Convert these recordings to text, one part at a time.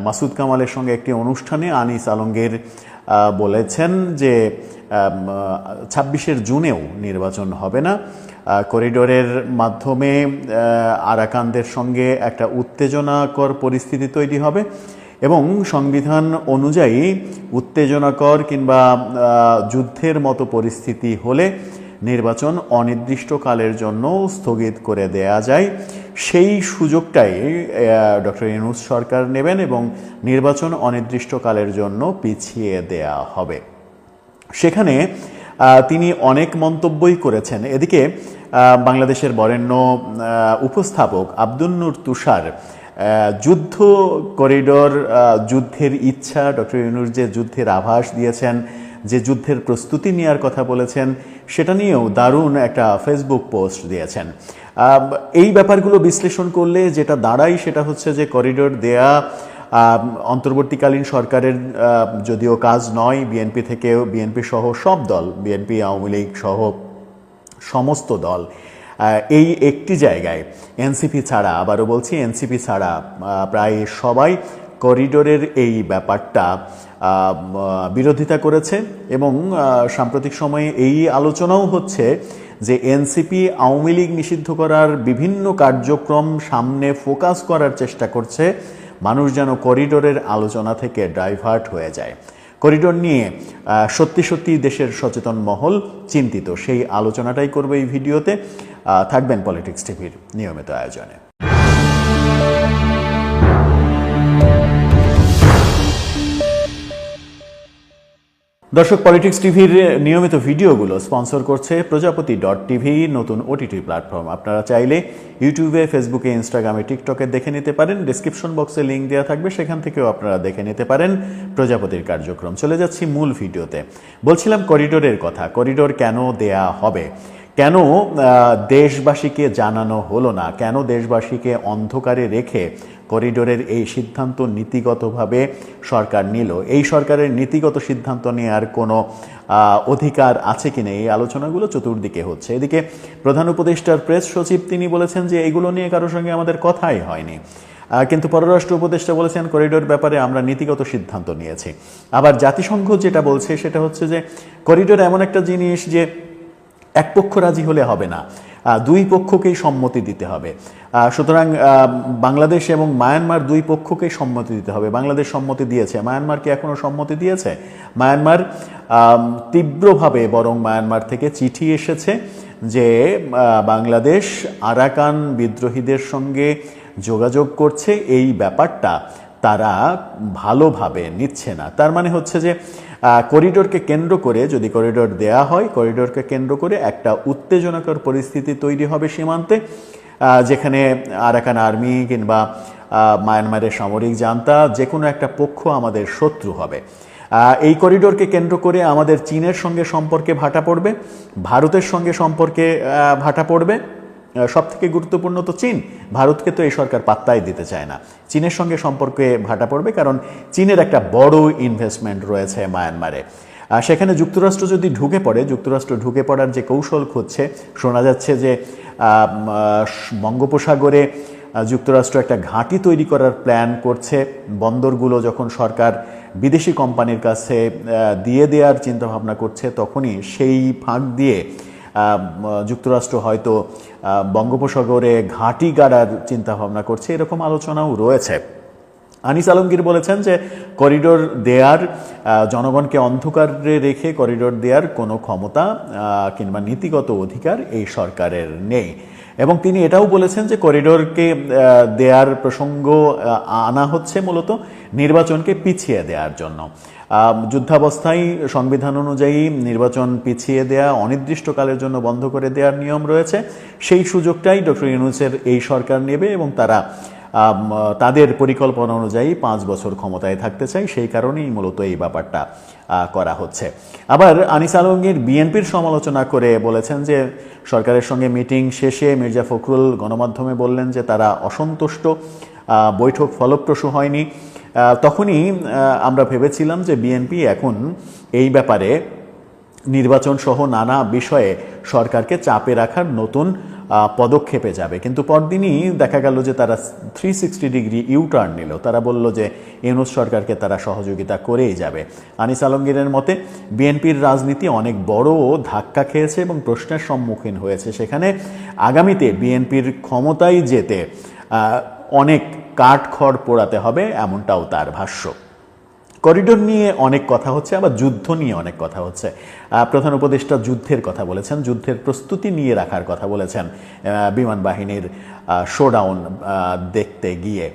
মাসুদ কামালের সঙ্গে একটি অনুষ্ঠানে আনিস আলমগীর বলেছেন যে 26শে জুনেও নির্বাচন হবে না, করিডোরের মাধ্যমে আরাকানদের সঙ্গে একটা উত্তেজনাকর পরিস্থিতি তৈরি হবে এবং সংবিধান অনুযায়ী উত্তেজনাকর কিংবা যুদ্ধের মতো পরিস্থিতি হলে নির্বাচন অনির্দিষ্টকালের জন্য স্থগিত করে দেয়া যায়। সেই সুযোগটাই ডক্টর ইউনূস সরকার নেবেন এবং নির্বাচন অনির্দিষ্টকালের জন্য পিছিয়ে দেয়া হবে। সেখানে তিনি অনেক মন্তব্যই করেছেন। এদিকে বাংলাদেশের বরেণ্য উপস্থাপক আব্দুন নূর তুষার যুদ্ধ করিডোর, যুদ্ধের ইচ্ছা, ডক্টর ইউনূস যে যুদ্ধের আভাস দিয়েছেন, যে যুদ্ধের প্রস্তুতি নেওয়ার কথা বলেছেন, সেটা নিয়েও দারুণ একটা ফেসবুক পোস্ট দিয়েছেন। এই ব্যাপারগুলো বিশ্লেষণ করলে যেটা দাঁড়ায় সেটা হচ্ছে যে করিডোর দেয়া অন্তর্বর্তীকালীন সরকারের যদিও কাজ নয়, বিএনপি থেকেও, বিএনপি সহ সব দল, বিএনপি আওয়ামী লীগ সহ সমস্ত দল এই একটি জায়গায় এনসিপি ছাড়া, আবারও বলছি এনসিপি ছাড়া প্রায় সবাই করিডোরের এই ব্যাপারটা বিরোধিতা করেছে এবং সাম্প্রতিক সময়ে এই আলোচনাও হচ্ছে যে এনসিপি আওয়ামী লীগ নিষিদ্ধ করার বিভিন্ন কার্যক্রম সামনে ফোকাস করার চেষ্টা করছে, মানুষ যেন করিডোরের আলোচনা থেকে ডাইভার্ট হয়ে যায়। করিডোর নিয়ে সত্যি সত্যি দেশের সচেতন মহল চিন্তিত, সেই আলোচনাটাই করবে এই ভিডিওতে। থাকবেন পলিটিক্স টিভির নিয়মিত আয়োজনে। দর্শক, পলিটিক্স টিভির নিয়মিত ভিডিওগুলো স্পন্সর করছে প্রজাপতি.tv, নতুন ওটিটি প্ল্যাটফর্ম। আপনারা চাইলে ইউটিউবে, ফেসবুকে, ইনস্টাগ্রামে, টিকটকে দেখে নিতে পারেন। ডেসক্রিপশন বক্সে লিঙ্ক দেওয়া থাকবে, সেখান থেকেও আপনারা দেখে নিতে পারেন প্রজাপতির কার্যক্রম। চলে যাচ্ছি মূল ভিডিওতে। বলছিলাম করিডোরের কথা। করিডোর কেন দেয়া হবে, কেন দেশবাসীকে জানানো হলো না, কেন দেশবাসীকে অন্ধকারে রেখে করিডোরের এই সিদ্ধান্ত নীতিগতভাবে সরকার নিল, এই সরকারের নীতিগত সিদ্ধান্ত নেওয়ার কোনো অধিকার আছে কিনা, এই আলোচনাগুলো চতুর্দিকে হচ্ছে। এদিকে প্রধান উপদেষ্টার প্রেস সচিব তিনি বলেছেন যে এগুলো নিয়ে কারোর সঙ্গে আমাদের কথাই হয়নি, কিন্তু পররাষ্ট্র উপদেষ্টা বলেছেন করিডোর ব্যাপারে আমরা নীতিগত সিদ্ধান্ত নিয়েছি। আবার জাতিসংঘ যেটা বলছে সেটা হচ্ছে যে করিডোর এমন একটা জিনিস যে এক পক্ষ রাজি হলে হবে না, দুই পক্ষকেই সম্মতি দিতে হবে। সুতরাং বাংলাদেশ এবং মায়ানমার দুই পক্ষকেই সম্মতি দিতে হবে। বাংলাদেশ সম্মতি দিয়েছে, মায়ানমার কি এখনও সম্মতি দিয়েছে? মায়ানমার তীব্রভাবে, বরং মায়ানমার থেকে চিঠি এসেছে যে বাংলাদেশ আরাকান বিদ্রোহীদের সঙ্গে যোগাযোগ করছে, এই ব্যাপারটা তারা ভালোভাবে নিচ্ছে না। তার মানে হচ্ছে যে করিডোরকে কেন্দ্র করে, যদি করিডোর দেয়া হয়, করিডোরকে কেন্দ্র করে একটা উত্তেজনাকর পরিস্থিতি তৈরি হবে সীমান্তে, যেখানে আরাকান আর্মি কিংবা মায়ানমারের সামরিক জান্তা যে কোনো একটা পক্ষ আমাদের শত্রু হবে। এই করিডোরকে কেন্দ্র করে আমাদের চীনের সঙ্গে সম্পর্কে ভাটা পড়বে, ভারতের সঙ্গে সম্পর্কে ভাটা পড়বে। সবথেকে গুরুত্বপূর্ণ তো চীন, ভারতকে তো এই সরকার পাত্তাই দিতে চায় না। চীনের সঙ্গে সম্পর্কে ভাটা পড়বে, কারণ চীনের একটা বড় ইনভেস্টমেন্ট রয়েছে মায়ানমারে। সেখানে যুক্তরাষ্ট্র যদি ঢুকে পড়ে, যুক্তরাষ্ট্র ঢুকে পড়ার যে কৌশল খুঁজছে, শোনা যাচ্ছে যে বঙ্গোপসাগরে যুক্তরাষ্ট্র একটা ঘাঁটি তৈরি করার প্ল্যান করছে। বন্দরগুলো যখন সরকার বিদেশি কোম্পানির কাছে দিয়ে দেওয়ার চিন্তাভাবনা করছে, তখনই সেই ফাঁক দিয়ে যুক্তরাষ্ট্র হয়তো বঙ্গোপসাগরে ঘাঁটি গাড়ার চিন্তাভাবনা করছে, এরকম আলোচনাও রয়েছে। আনিস আলমগীর বলেছেন যে করিডোর দেয়ার, জনগণকে অন্ধকারে রেখে করিডোর দেয়ার কোনো ক্ষমতা কিংবা নীতিগত অধিকার এই সরকারের নেই, এবং তিনি এটাও বলেছেন যে করিডোরকে দেয়ার প্রসঙ্গ আনা হচ্ছে মূলত নির্বাচনকে পিছিয়ে দেওয়ার জন্য। যুদ্ধাবস্থায় সংবিধান অনুযায়ী নির্বাচন পিছিয়ে দেয়া, অনির্দিষ্টকালের জন্য বন্ধ করে দেওয়ার নিয়ম রয়েছে। সেই সুযোগটাই ডক্টর ইউনূসের এই সরকার নেবে এবং তারা তাদের পরিকল্পনা অনুযায়ী 5 বছর ক্ষমতায় থাকতে চায়, সেই কারণেই মূলত এই ব্যাপারটা করা হচ্ছে। আবার আনিস আলমগীর বিএনপির সমালোচনা করে বলেছেন যে সরকারের সঙ্গে মিটিং শেষে মির্জা ফখরুল গণমাধ্যমে বললেন যে তারা অসন্তুষ্ট, বৈঠক ফলপ্রসূ হয়নি। তখনই আমরা ভেবেছিলাম যে বিএনপি এখন এই ব্যাপারে নির্বাচন সহ নানা বিষয়ে সরকারকে চাপে রাখার নতুন পদক্ষেপে যাবে। কিন্তু পরদিনই দেখা গেল যে তারা 360 ডিগ্রি ইউটার্ন নিল। তারা বলল যে ইউনূস সরকারকে তারা সহযোগিতা করেই যাবে। আনিস আলমগীরের মতে বিএনপির রাজনীতি অনেক বড় ধাক্কা খেয়েছে এবং প্রশ্নের সম্মুখীন হয়েছে। সেখানে আগামীতে বিএনপির ক্ষমতায় যেতে অনেক কাঠখড় পোড়াতে হবে, এমনটাও তার ভাষ্য। করিডোর নিয়ে অনেক কথা হচ্ছে, আবার যুদ্ধ নিয়ে অনেক কথা হচ্ছে। প্রধান উপদেষ্টা যুদ্ধের কথা বলেছেন, যুদ্ধের প্রস্তুতি নিয়ে রাখার কথা বলেছেন বিমান বাহিনীর শোডাউন দেখতে গিয়ে।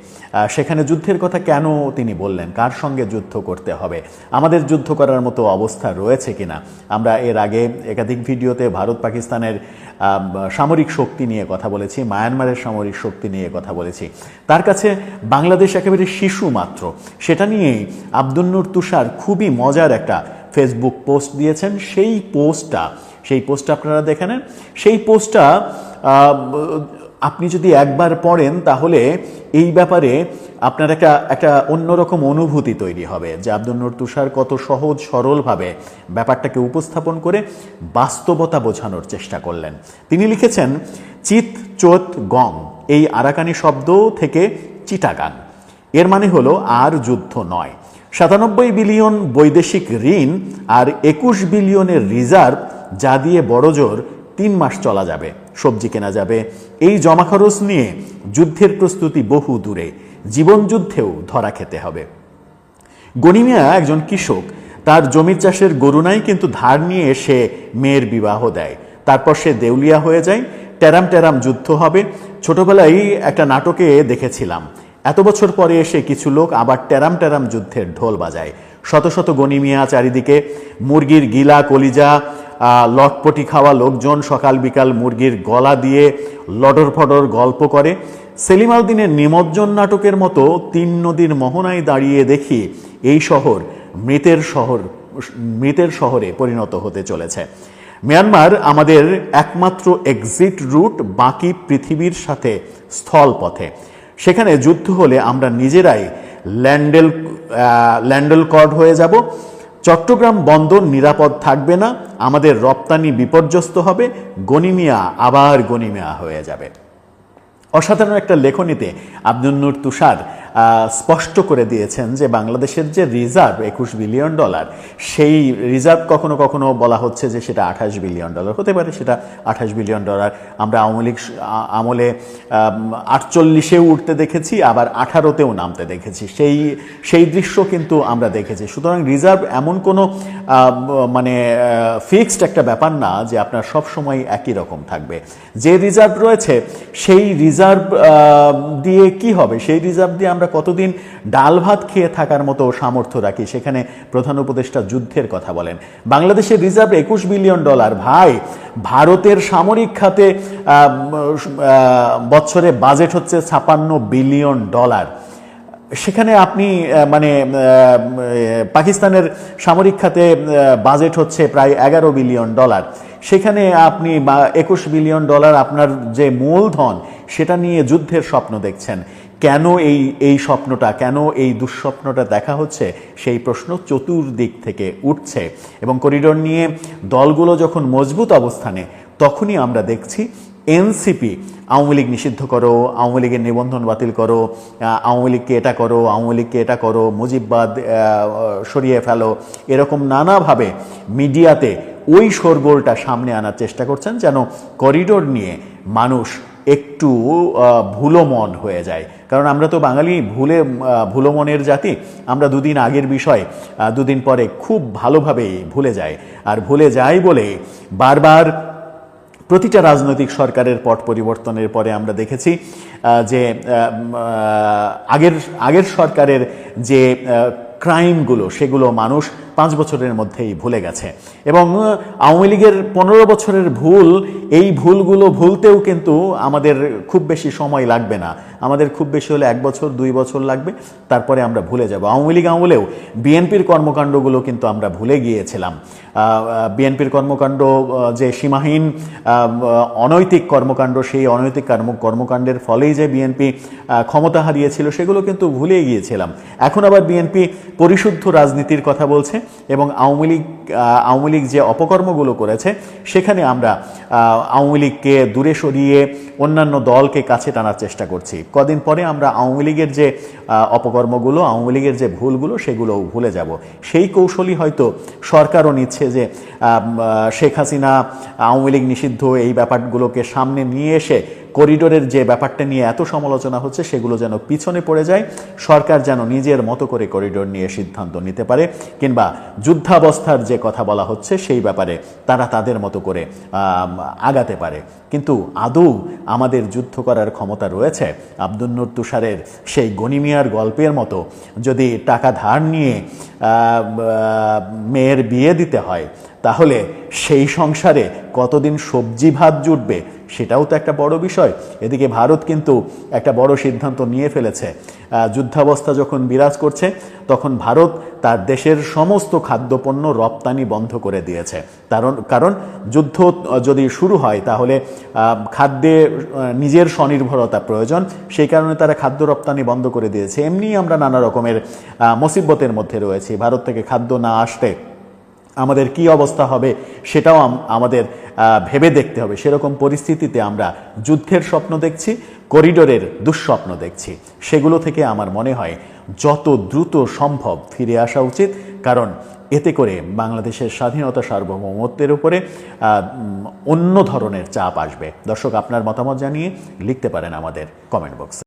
সেখানে যুদ্ধের কথা কেন তিনি বললেন, কার সঙ্গে যুদ্ধ করতে হবে, আমাদের যুদ্ধ করার মতো অবস্থা রয়েছে কিনা। আমরা এর আগে একাধিক ভিডিওতে ভারত পাকিস্তানের সামরিক শক্তি নিয়ে কথা বলেছি, মায়ানমারের সামরিক শক্তি নিয়ে কথা বলেছি। তার কাছে বাংলাদেশ একেবারে শিশু মাত্র। সেটা নিয়েই আব্দুল নূর তুষার খুবই মজার একটা ফেসবুক পোস্ট দিয়েছেন। সেই পোস্টটা আপনারা দেখে নেন। সেই পোস্টটা আপনি যদি একবার পড়েন তাহলে এই ব্যাপারে আপনার একটা অন্যরকম অনুভূতি তৈরি হবে যে আব্দুল নূর তুষার কত সহজ সরলভাবে ব্যাপারটাকে উপস্থাপন করে বাস্তবতা বোঝানোর চেষ্টা করলেন। তিনি লিখেছেন, চিত চোত গং এই আরাকানি শব্দ থেকে চিটাগাং, এর মানে হলো আর যুদ্ধ নয়। 97 বিলিয়ন বৈদেশিক ঋণ আর 21 বিলিয়নের রিজার্ভ, যা দিয়ে বড়জোর 3 মাস চলা যাবে, সবজি কেনা যাবে। এই জমা খরচ নিয়ে যুদ্ধের প্রস্তুতি বহু দূরে, জীবন যুদ্ধেও ধরা খেতে হবে। গনি মিয়া একজন কৃষক, তার জমির চাষের গরু নাই, কিন্তু ধার নিয়ে সে মেয়ের বিবাহ দেয়, তারপর সে দেউলিয়া হয়ে যায়। টেরাম টেরাম যুদ্ধ হবে। ছোটবেলায় একটা নাটকে দেখেছিলাম, এত বছর পরে এসে কিছু লোক আবার টেরাম টেরাম যুদ্ধের ঢোল বাজায়। শত শত গনি মিয়া চারিদিকে, মুরগির গিলা কলিজা লটপটি খাওয়া লোকজন সকাল বিকাল মুরগির গলা দিয়ে লডর ফডর গল্প করে। সেলিম আল দীনের নিমজ্জন নাটকের মতো 3 নদীর মোহনায় দাঁড়িয়ে দেখি এই শহর মৃতের শহরে পরিণত হতে চলেছে। মিয়ানমার আমাদের একমাত্র এক্সিট রুট, বাকি পৃথিবীর সাথে স্থলপথে। সেখানে যুদ্ধ হলে আমরা নিজেরাই ল্যান্ডেল কর্ড হয়ে যাব। চট্টগ্রাম বন্দর নিরাপদ থাকবে না, আমাদের রপ্তানি বিপর্যস্ত হবে, গনি মিয়া আবার গনি মিয়া হয়ে যাবে। অসাধারণ একটা লেখনীতে আব্দুল নূর তুষার স্পষ্ট করে দিয়েছেন যে বাংলাদেশের যে রিজার্ভ 21 বিলিয়ন ডলার, সেই রিজার্ভ কখনো কখনো বলা হচ্ছে যে সেটা 28 বিলিয়ন ডলার হতে পারে, সেটা 28 বিলিয়ন ডলার আমরা আওয়ামী লীগ আমলে 48-এও উঠতে দেখেছি, আবার 18-তেও নামতে দেখেছি। সেই দৃশ্য কিন্তু আমরা দেখেছি। সুতরাং রিজার্ভ এমন কোনো মানে ফিক্সড একটা ব্যাপার না যে আপনার সব সময় একই রকম থাকবে। যে রিজার্ভ রয়েছে সেই রিজার্ভ দিয়ে কি হবে, সেই রিজার্ভ দিয়ে আমরা কতদিন ডাল ভাত খেয়ে থাকার মতো সামর্থ্য রাখি। সেখানে প্রধান উপদেষ্টা যুদ্ধের কথা বলেন। বাংলাদেশের রিজার্ভ 21 বিলিয়ন ডলার। ভাই, ভারতের সামরিক খাতে বছরে বাজেট হচ্ছে 56 বিলিয়ন ডলার। সেখানে আপনি মানে পাকিস্তানের সামরিক খাতে বাজেট হচ্ছে প্রায় 11 বিলিয়ন ডলার। সেখানে আপনি 21 বিলিয়ন ডলার আপনার যে মূলধন, সেটা নিয়ে যুদ্ধের স্বপ্ন দেখছেন। কেন এই স্বপ্নটা, কেন এই দুঃস্বপ্নটা দেখা হচ্ছে, সেই প্রশ্ন চতুর্দিক থেকে উঠছে। এবং করিডোর নিয়ে দলগুলো যখন মজবুত অবস্থানে, তখনই আমরা দেখছি এনসিপি আওয়ামী লীগ নিষিদ্ধ করো, আওয়ামী লীগের নিবন্ধন বাতিল করো, আওয়ামী লীগকে এটা করো, আওয়ামী লীগকে এটা করো, মুজিববাদ সরিয়ে ফেলো, এরকম নানাভাবে মিডিয়াতে ওই শোরগোলটা সামনে আনার চেষ্টা করছেন, যেন করিডোর নিয়ে মানুষ একটু ভুলো মন হয়ে যায়। কারণ আমরা তো বাঙালি ভুলো মনের জাতি। আমরা দুদিন আগের বিষয় দুদিন পরে খুব ভালোভাবেই ভুলে যাই। আর ভুলে যাই বলে বারবার প্রতিটা রাজনৈতিক সরকারের পট পরিবর্তনের পরে আমরা দেখেছি যে আগের সরকারের যে ক্রাইমগুলো, সেগুলো মানুষ 5 বছরের মধ্যেই ভুলে গেছে। এবং আওয়ামী লীগের 15 বছরের ভুল, এই ভুলগুলো ভুলতেও কিন্তু আমাদের খুব বেশি সময় লাগবে না। আমাদের খুব বেশি হলে 1 বছর 2 বছর লাগবে, তারপরে আমরা ভুলে যাব। আওয়ামী লীগ আমলেও বিএনপির কর্মকাণ্ডগুলো কিন্তু আমরা ভুলে গিয়েছিলাম। বিএনপির কর্মকাণ্ড যে সীমাহীন অনৈতিক কর্মকাণ্ড, সেই অনৈতিক কর্মকাণ্ডের ফলেই যে বিএনপি ক্ষমতা হারিয়েছিল, সেগুলো কিন্তু ভুলে গিয়েছিলাম। এখন আবার বিএনপি পরিশুদ্ধ রাজনীতির কথা বলছে এবং আওয়ামী লীগ যে অপকর্মগুলো করেছে সেখানে আমরা আওয়ামী লীগকে দূরে সরিয়ে অন্যান্য দলকে কাছে টানার চেষ্টা করছি। কদিন পরে আমরা আওয়ামী লীগের যে অপকর্মগুলো, আওয়ামী লীগের যে ভুলগুলো, সেগুলোও ভুলে যাব। সেই কৌশলই হয়তো সরকারও নিচ্ছে যে শেখ হাসিনা আওয়ামী লীগ নিষিদ্ধ এই ব্যাপারগুলোকে সামনে নিয়ে এসে করিডোরের যে ব্যাপারটা নিয়ে এত সমালোচনা হচ্ছে সেগুলো যেন পিছনে পড়ে যায়, সরকার যেন নিজের মতো করে করিডোর নিয়ে সিদ্ধান্ত নিতে পারে, কিংবা যুদ্ধাবস্থার যে কথা বলা হচ্ছে সেই ব্যাপারে তারা তাদের মতো করে আগাতে পারে। কিন্তু আদৌ আমাদের যুদ্ধ করার ক্ষমতা রয়েছে? আব্দুল নূর তুষারের সেই গনিমিয়ার গল্পের মতো যদি টাকা ধার নিয়ে মেয়ের বিয়ে দিতে হয়, তাহলে সেই সংসারে কতদিন সবজি ভাত জুটবে সেটাও তো একটা বড় বিষয়। এদিকে ভারত কিন্তু একটা বড় সিদ্ধান্ত নিয়ে ফেলেছে। যুদ্ধাবস্থা যখন বিরাজ করছে তখন ভারত তার দেশের সমস্ত খাদ্যপণ্য রপ্তানি বন্ধ করে দিয়েছে। কারণ যুদ্ধ যদি শুরু হয় তাহলে খাদ্যে নিজের স্বনির্ভরতা প্রয়োজন, সেই কারণে তারা খাদ্য রপ্তানি বন্ধ করে দিয়েছে। এমনি আমরা নানা রকমের মুসিবতের মধ্যে রয়েছি। ভারত থেকে খাদ্য না আসতে আমাদের কি অবস্থা হবে সেটাও আমাদের ভেবে দেখতে হবে। সেরকম পরিস্থিতিতে আমরা যুদ্ধের স্বপ্ন দেখছি, করিডোরের দুঃস্বপ্ন দেখছি। সেগুলো থেকে আমার মনে হয় যত দ্রুত সম্ভব ফিরে আসা উচিত, কারণ এতে করে বাংলাদেশের স্বাধীনতা সার্বভৌমত্বের উপরে অন্য ধরনের চাপ আসবে। দর্শক, আপনার মতামত জানিয়ে লিখতে পারেন আমাদের কমেন্ট বক্সে।